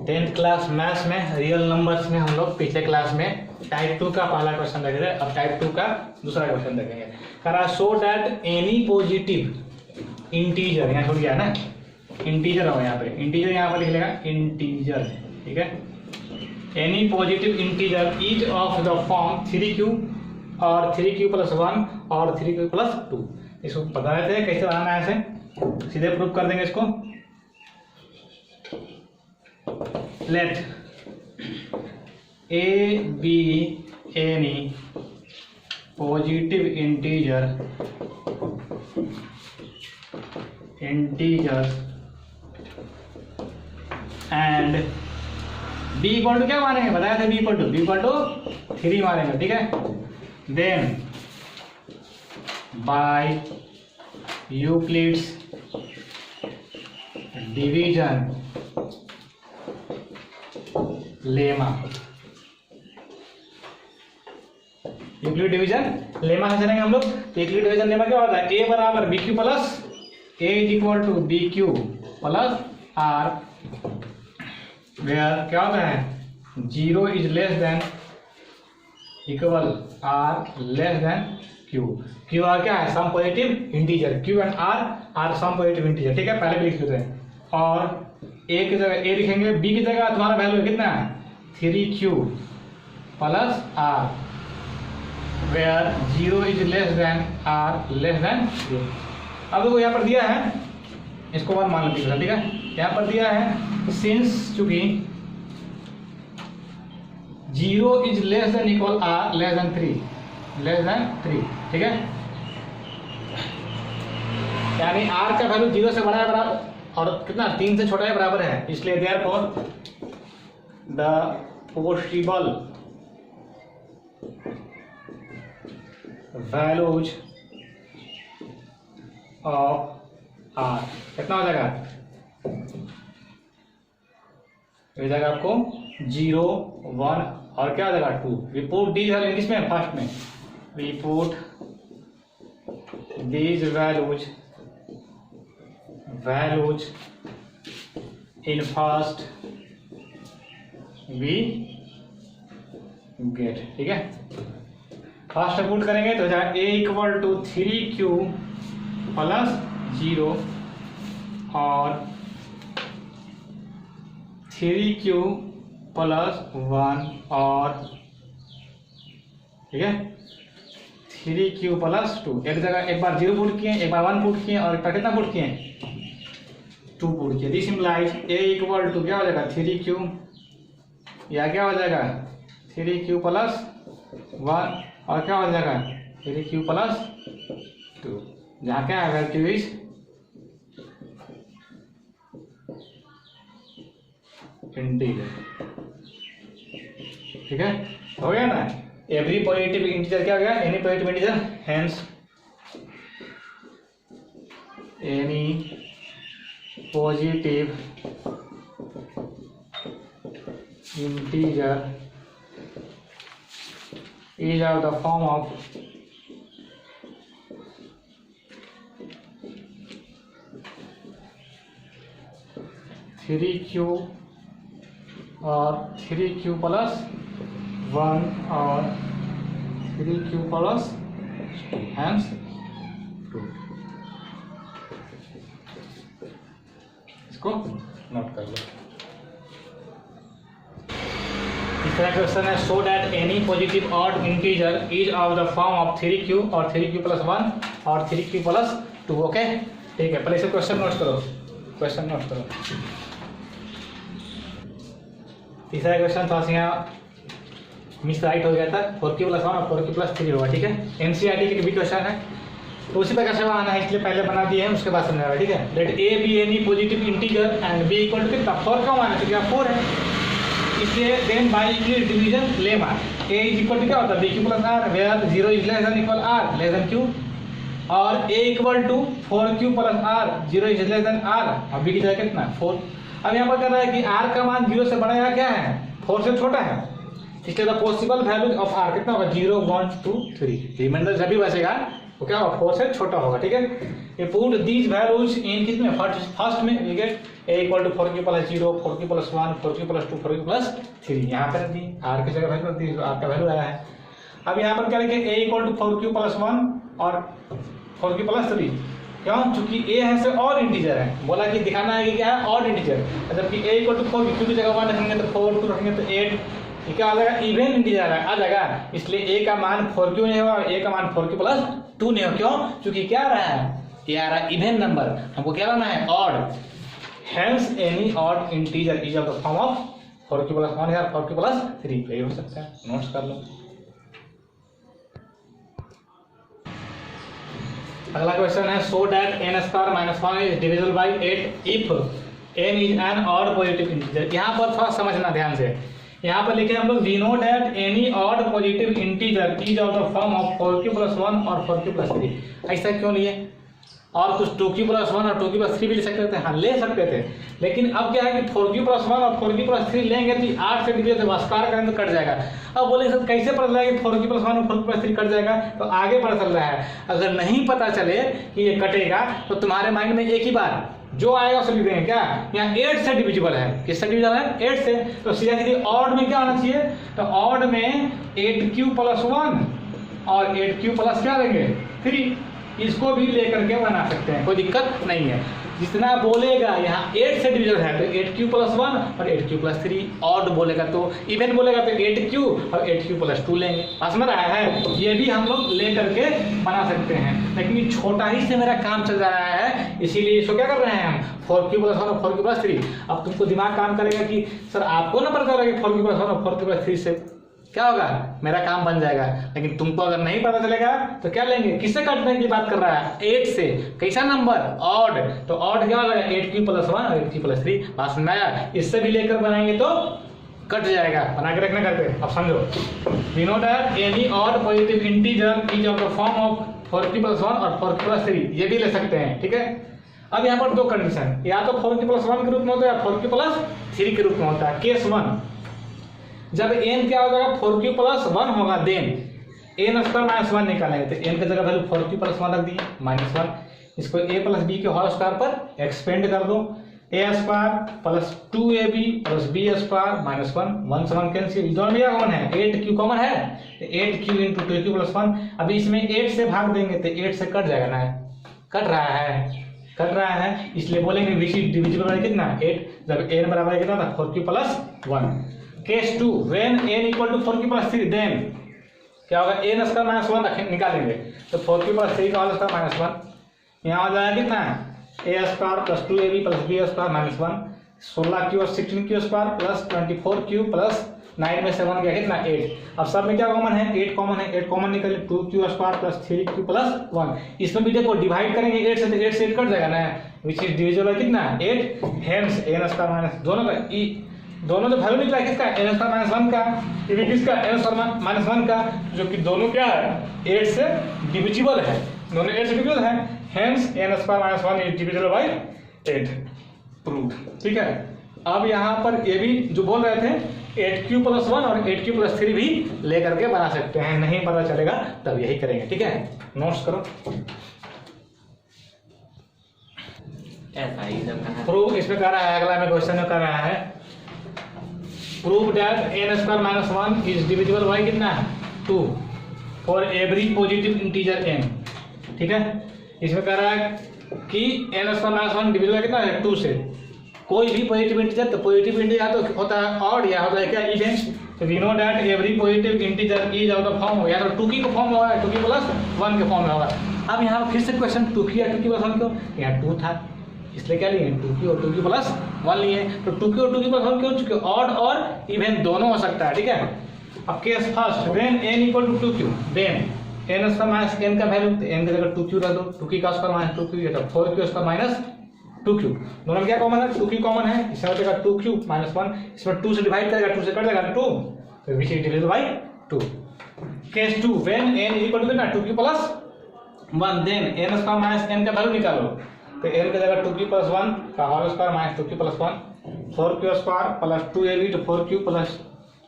10th class maths में real numbers में हम लोग पिछले क्लास में टाइप 2 का पहला क्वेश्चन देखे थे। अब टाइप 2 का दूसरा क्वेश्चन देखेंगे। करा show that any positive integer, यहाँ छोड़ गया ना, इंटीजर हो यहाँ पे, इंटीजर यहाँ पर लिख लेगा इंटीजर, ठीक है। Any positive integer is of the form 3q और 3q प्लस 1 और 3q प्लस 2। इसको बता रहे थे कैसे बनाना है, ऐसे सीधे प्रूफ कर देंगे इसको। Let a be any positive integer and b equal to क्या मानेंगे, बताया था b इक्वल टू 3 मानेंगे, ठीक है। Then by Euclid's division lemma, Euclid division lemma से चलेंगे हम लोग। यूक्लिड डिवीजन लेमा क्या होता है, a बराबर B q plus a is equal to B q plus R, where क्या होता है 0 is less than equal r less than q। q r क्या है, some positive integer, q and r some positive integer, ठीक है। पहले भी लिख लेते हैं। और a की जगह a लिखेंगे, b की जगह तुम्हारा वैल्यू कितना है 3q plus r, where 0 is less than r less than 0। अब देखो यहाँ पर दिया है, इसको 1 मान लीजिए, ठीक है। यहाँ पर दिया है सिंस चूंकि 0 is less than equal r less then 3, ठीक है। यानी r का वैल्यू 0 से बड़ा है बराबर और कितना 3 से छोटा है बराबर है, इसलिए therefore the possible values of r कितना हो जाएगा, हो जाएगा आपको 0, 1 और क्या हो जाएगा 2। वी पुट दीज वैल्यू किसमें, फर्स्ट में, we put these values in first we get, ठीक है। फर्स्ट पुट करेंगे तो हो जाएगा a equal to 3q plus 0 और 3q प्लस 1 और, ठीक है, 3q प्लस 2। एक जगह एक बार 0 पुट किए, एक बार 1 पुट किए और एक बार कितना पुट किए 2 पुट किए। This implies a equal to क्या हो जाएगा 3q, या क्या हो जाएगा 3q प्लस 1 और क्या हो जाएगा 3q प्लस 2, जहाँ क्या है वैल्यू इज इंटीजर, ठीक है। हो गया ना, एवरी पॉजिटिव इंटीजर क्या हो गया, any positive integer, hence any positive integer is of the form of 3q और 3q प्लस 1 और 3q प्लस हैंस 2। इसको नोट कर लो। तीसरा क्वेश्चन है show that any positive odd integer is of the form of 3q और 3q plus 1 और 3q plus 2। Okay, ठीक है। पहले इसे क्वेश्चन नोट करो, क्वेश्चन नोट करो। तीसरा क्वेश्चन थोड़ा सा यहाँ मिस राइट हो गया था, 4q प्लस 1 और 4q प्लस 3 होगा, ठीक है। एनसीईआरटी के भी क्वेश्चन है तो उसी प्रकार से आना है, इसलिए पहले बना दिए हैं, उसके बाद समझाएगा, ठीक है। Let a be any positive integer and b equal to कितना 4 का माना, क्योंकि 4 है, इसलिए then by Euclid division lemma a is equal to क्या होता है bq plus r, where 0 is less than equal r less than q, और a equal to 4q plus r, 0 is less than r, अब b की जगह कितना 4। अब यहाँ पर कर रहा है कि r का मान 0 से बड़ा है, क्या है 4 से छोटा है, इसलिए the possible values of r कितना होगा 0, 1, 2, 3। रिमाइंडर जब भी बचेगा वो क्या होगा 4 से छोटा होगा, ठीक है। ये पुट दीज वैल्यूज इन कितने फर्स्ट में we get a equal to 4q plus 0, 4q plus 1, 4q plus 2, 4q plus 3, यहाँ पर रख दी, r की जगह वैल्यू रख दी, r का वैल्यू आया है। अब यहाँ पर क्या लिखे a equal to 4q plus 1 और 4q प्लस 3, क्यों? चूंकि a है से और इंटीजर है, बोला कि दिखाना है कि क्या है और इंटीजर, जबकि a इक्वल टू 4 q की जगह 1 रखेंगे तो 4, 2 रखेंगे तो 8, ये क्या आ जाएगा इवन इंटीजर आ जाएगा, इसलिए a का मान 4q नहीं होगा, a का मान 4q प्लस 2 नहीं होगा, क्यों? चूंकि क्या आ रहा है, ये आ रहा है इवन नंबर, हमको क्या लाना है odd, hence any odd integer is of the form of 4q plus 1 या 4q प्लस 3, यही हो सकता है, नोट्स कर लो। अगला क्वेश्चन है so that n square minus 1 is divisible bye 8 if n is an odd positive integer. यहाँ पर थोड़ा समझना ध्यान से, यहाँ पर लिखे हम लोग we know that any odd positive integer is of the form of 4q plus 1 और 4q प्लस 3। ऐसा क्यों लिए? और कुछ 2q प्लस 1 और 2q प्लस 3 भी ले सकते थे, हाँ ले सकते थे, लेकिन अब क्या है कि 4q प्लस 1 और 4q प्लस 3 लेंगे तो 8 से डिवाइड से स्क्वायर करेंगे तो कट जाएगा। अब बोले सर कैसे पता चला कि 4q प्लस 1 और 4q प्लस 3 कट जाएगा? तो आगे पता चल रहा है, अगर नहीं पता चले कि ये कटेगा तो तुम्हारे माइंड में एक ही बार जो आएगा उसे लिख देंगे, क्या यहाँ 8 से डिविजिबल है, किससे डिविजिबल है 8 से, तो सीधा सीधी ऑड में क्या आना चाहिए, तो ऑड में 8q प्लस 1 और 8q प्लस क्या देंगे 3, इसको भी लेकर के बना सकते हैं, कोई दिक्कत नहीं है। जितना बोलेगा यहाँ 8 से डिविजन है तो 8q प्लस 1 और 8q प्लस 3, ऑड बोलेगा तो इवन बोलेगा तो 8q और 8q प्लस 2 लेंगे, समझ रहा है? ये भी हम लोग ले करके बना सकते हैं, लेकिन ये छोटा ही से मेरा काम चल जा रहा है, इसीलिए इसको क्या कर रहे हैं हम 4q प्लस 1 और 4q प्लस 3। अब तुमको दिमाग काम करेगा कि सर आपको ना पता चलेगा कि 4q प्लस 1 और 4q प्लस 3 से क्या होगा, मेरा काम बन जाएगा, लेकिन तुमको अगर नहीं पता चलेगा तो क्या लेंगे, किससे काटने की बात कर रहा है 8 से, कैसा नंबर ऑड, तो ऑड क्या होगा 8q प्लस 1 और 8q प्लस 3, बात समझ आया? इससे भी लेकर बनाएंगे तो कट जाएगा, बना के रखना करते। अब समझो we know that any odd positive integer is of the form of 4q plus 1 और 4q प्लस 3, ये भी ले सकते हैं, ठीक है। अब यहाँ पर दो कंडीशन, या तो 4q प्लस 1 के रूप में होता है या 4q प्लस 3 के रूप में होता है। केस 1, जब n क्या हो जाएगा 4q प्लस 1 होगा देन n स्क्वायर माइनस 1 निकालेंगे, तो n की जगह वैल्यू 4q प्लस 1 रख दिए माइनस 1, इसको a प्लस b के होल स्क्वायर पर एक्सपेंड कर दो, a square plus 2ab plus b square minus 1, 1 से 1 कैंसिल, दोनों में क्या कॉमन है 8q कॉमन है, 8q इंटू 2q प्लस 1, अभी इसमें 8 से भाग देंगे तो 8 से कट जाएगा ना, कट रहा है, इसलिए बोलेंगे विच इज डिविजिबल बाय कितना 8, जब n बराबर है कितना था 4q plus 1। Case 2, when n equal to 4q plus 3 then क्या होगा n स्क्वायर माइनस 1 रखें निकालेंगे तो 4q प्लस 3 का होल स्क्वायर माइनस 1, यहाँ हो जाएगा कितना a square plus 2ab plus b square minus 1, 16q और 16q square plus 24q plus 9 में से 1 गया कितना 8। अब सब में क्या कॉमन है 8 कॉमन है, 8 कॉमन निकले 2q square plus 3q plus 1, इसमें भी देखो डिवाइड करेंगे 8 से, तो 8 से 8 कट जाएगा ना, विच इज डिविजिबल कितना 8, हेंस n स्क्वायर माइनस दोनों का दोनों जो वैल्यू निकला किसका n स्क्वायर माइनस 1 का, ये भी किसका n स्क्वायर माइनस 1 का, जो कि दोनों क्या है 8 से डिविजिबल है, दोनों 8 से डिविजिबल है, hence n square minus 1 is divisible bye 8, proved, ठीक है। अब यहाँ पर ये भी जो बोल रहे थे 8q प्लस 1 और 8q प्लस 3 भी लेकर के बना सकते हैं, नहीं पता चलेगा तब यही करेंगे, ठीक है। नोट्स करो, प्रूव इसमें कर रहा है, अगला में क्वेश्चन में कर रहा है prove that n square minus 1 is divisible bye कितना 2 for every positive integer n, ठीक है। इसमें कह रहा है कि n स्क्वायर माइनस 1 डिविजिबल कितना है 2 से, कोई भी पॉजिटिव इंटीजर, तो पॉजिटिव इंटीजर तो होता है ऑड या होता है क्या इवन, तो we know that every positive integer is of the form, या तो 2q का फॉर्म होगा 2q प्लस 1 के फॉर्म में होगा। अब यहाँ फिर से क्वेश्चन 2q या 2q प्लस 1 क्यों, यहाँ 2 था इसलिए क्या लिए 2q और 2q प्लस 1 लिए, तो 2q और 2q प्लस 1 क्यों, चूंकि ऑड और इवन दोनों हो सकता है, ठीक है। अब case first, when n equal to 2q then n square minus n का वैल्यू, तो n की जगह 2q रख दो, 2q का स्क्वायर माइनस 2q, ये तो 4q स्क्वायर माइनस 2q, दोनों में क्या कॉमन है 2q कॉमन है, इसमें हो जाएगा 2q माइनस 1, इसमें 2 से डिवाइड करेगा 2 से कट जाएगा 2, तो which is divisible by 2। Case 2, when n equal to ना 2q plus 1 then n square minus n का वैल्यू निकालो, तो n की जगह 2q प्लस 1 का whole square minus 2q plus 1, 4q square plus 2ab तो 4q प्लस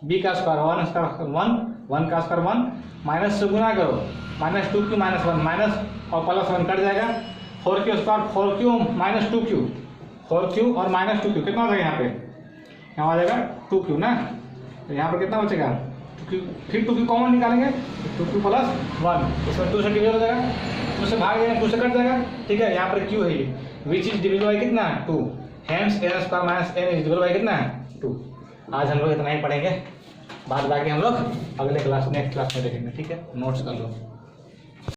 b का square 1 square 1 1 का स्क्वायर 1 माइनस से गुना करो -2q -1 माइनस और +1 कट जाएगा। 4q square 4q - 2q, 4q और -2q कितना हो जाएगा यहाँ पे, यहाँ आ जाएगा 2q ना, तो यहाँ पर कितना बचेगा 2q, फिर 2q कॉमन निकालेंगे 2q + 1, इसमें 2 से डिविजन हो जाएगा, 2 से भाग जाएगा, 2 से कट जाएगा, ठीक है। यहाँ पर q है ये, विच इज डिविजिबल बाय कितना 2, hence n square minus n is divisible bye कितना 2। आज हम लोग इतना ही पढ़ेंगे, बाद बाकी हम लोग अगले क्लास नेक्स्ट क्लास में देखेंगे, ठीक है। नोट्स कर लो।